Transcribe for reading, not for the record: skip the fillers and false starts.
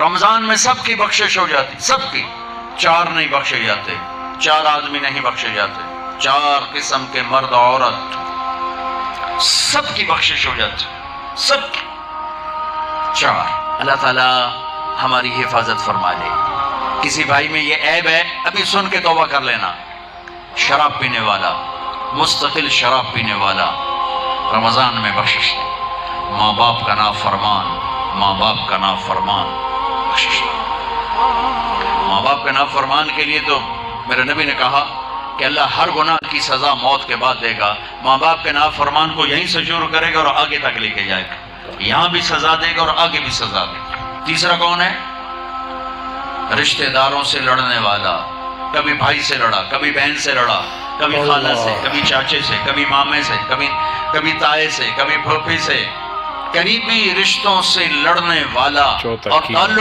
رمضان میں سب کی بخشش ہو جاتی، سب کی. 4 نہیں بخشے جاتے، 4 آدمی نہیں بخشے جاتے، 4 قسم کے مرد عورت سب کی بخشش ہو جاتی، سب کی. 4. اللہ تعالیٰ ہماری حفاظت فرما لے. کسی بھائی میں یہ عیب ہے، ابھی سن کے توبہ کر لینا. شراب پینے والا، مستقل شراب پینے والا، رمضان میں بخشش لے. ماں باپ کا نافرمان، ماں باپ کا نافرمان، بخشش لے. ماں باپ کے نافرمان کے لیے تو میرے نبی نے کہا کہ اللہ ہر گناہ کی سزا موت کے بعد دے گا. ماں باپ کے نافرمان کو یہیں سے شروع کرے گا اور آگے تک لے کے جائے گا. یہاں بھی سزا دے گا اور آگے بھی سزا دے گا. تیسرا کون ہے؟ رشتہ داروں سے لڑنے والا. کبھی بھائی سے لڑا، کبھی بہن سے لڑا، کبھی خالہ سے، کبھی چاچے سے، کبھی مامے سے، کبھی تائے سے، کبھی پھوپھی سے. قریبی رشتوں سے لڑنے والا اور تعلق